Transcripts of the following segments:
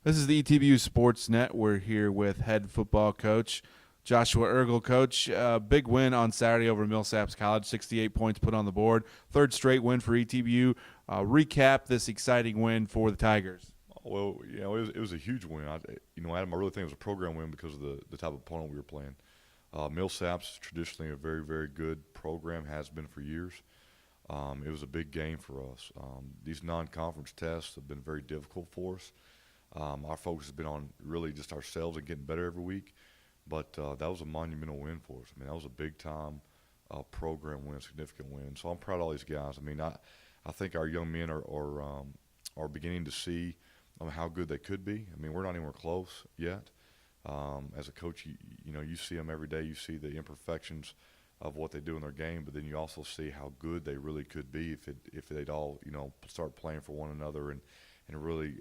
This is the ETBU Sportsnet. We're here with head football coach Joshua Eargle. Coach, big win on Saturday over Millsaps College, 68 points put on the board. Third straight win for ETBU. Recap this exciting win for the Tigers. Well, it was a huge win. Adam, I really think it was a program win because of the type of opponent we were playing. Millsaps is traditionally a very, very good program, has been for years. It was a big game for us. These non-conference tests have been very difficult for us. Our focus has been on really just ourselves and getting better every week. But that was a monumental win for us. I mean, that was a big-time program win, significant win. So I'm proud of all these guys. I mean, I think our young men are beginning to see how good they could be. I mean, we're not anywhere close yet. As a coach, you see them every day. You see the imperfections of what they do in their game, but then you also see how good they really could be if they'd all start playing for one another and really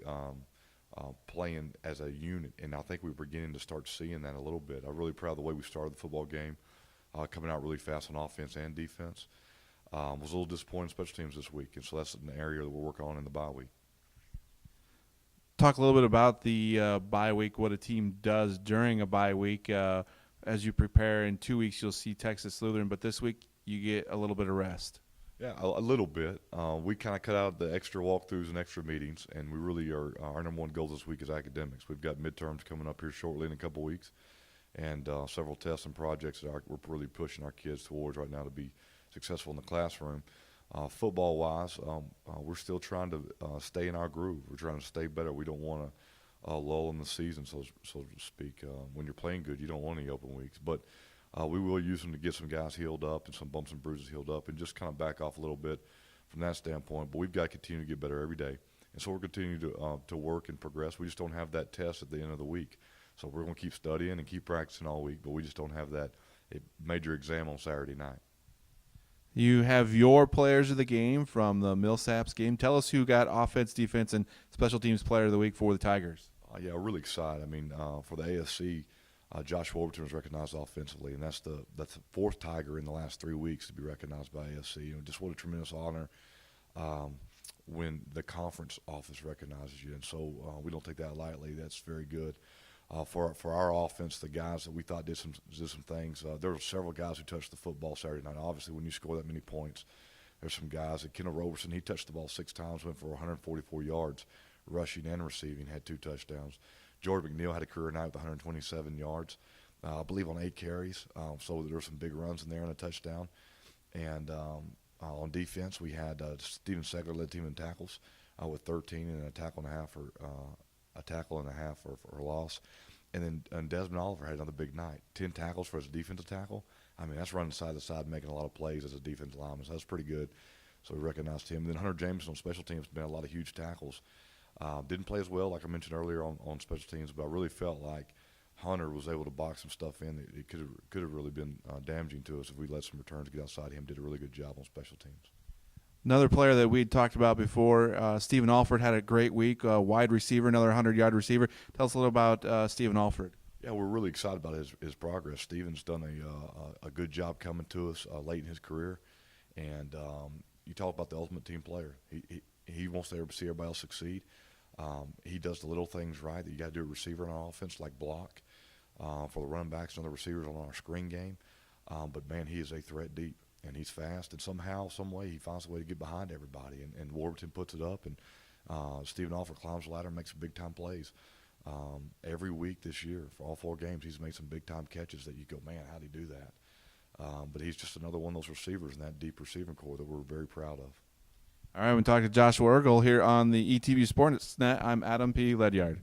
playing as a unit. And I think we're beginning to start seeing that a little bit. I'm really proud of the way we started the football game, coming out really fast on offense and defense. Was a little disappointed in special teams this week, and so that's an area that we're working on in the bye week. Talk a little bit about the bye week, what a team does during a bye week. As you prepare in 2 weeks, you'll see Texas Lutheran, but this week you get a little bit of rest. Yeah, a little bit. We kind of cut out the extra walkthroughs and extra meetings, and we really are our number one goal this week is academics. We've got midterms coming up here shortly in a couple weeks, and several tests and projects that we're really pushing our kids towards right now to be successful in the classroom. Football-wise, we're still trying to stay in our groove. We're trying to stay better. We don't want to lull in the season, so to speak. When you're playing good, you don't want any open weeks. But we will use them to get some guys healed up and some bumps and bruises healed up and just kind of back off a little bit from that standpoint. But we've got to continue to get better every day. And so we're continuing to work and progress. We just don't have that test at the end of the week. So we're going to keep studying and keep practicing all week, but we just don't have that major exam on Saturday night. You have your players of the game from the Millsaps game. Tell us who got offense, defense, and special teams player of the week for the Tigers. Yeah, we're really excited. I mean, for the ASC, Josh Warburton was recognized offensively, and that's the fourth Tiger in the last 3 weeks to be recognized by ASC. Just what a tremendous honor when the conference office recognizes you, and so we don't take that lightly. That's very good. For our offense, the guys that we thought did some things. There were several guys who touched the football Saturday night. Obviously, when you score that many points, there's some guys. Kendall Roberson, he touched the ball 6 times, went for 144 yards, rushing and receiving, had 2 touchdowns. George McNeil had a career night with 127 yards, I believe on 8 carries. So there were some big runs in there and a touchdown. And on defense, we had Steven Segler led the team in tackles with 13 and a tackle and a half for loss. And then Desmond Oliver had another big night, 10 tackles for his defensive tackle. I mean, that's running side to side, making a lot of plays as a defensive lineman. So that's pretty good. So we recognized him. And then Hunter Jameson on special teams made a lot of huge tackles. Didn't play as well, like I mentioned earlier, on special teams, but I really felt like Hunter was able to box some stuff in. It could have really been damaging to us if we let some returns get outside him. Did a really good job on special teams. Another player that we talked about before, Stephen Alford, had a great week, wide receiver, another 100-yard receiver. Tell us a little about Stephen Alford. Yeah, we're really excited about his progress. Stephen's done a good job coming to us late in his career. And you talk about the ultimate team player. He wants to see everybody else succeed. He does the little things right that you got to do a receiver on offense, like block for the running backs and other receivers on our screen game. But, man, he is a threat deep. And he's fast, and somehow, some way, he finds a way to get behind everybody. And Warburton puts it up, and Stephen Alford climbs the ladder and makes some big-time plays. Every week this year, for all 4 games, he's made some big-time catches that you go, man, how'd he do that? But he's just another one of those receivers in that deep receiving core that we're very proud of. All right, we're talking to Joshua Eargle here on the ETB Sportsnet. I'm Adam P. Ledyard.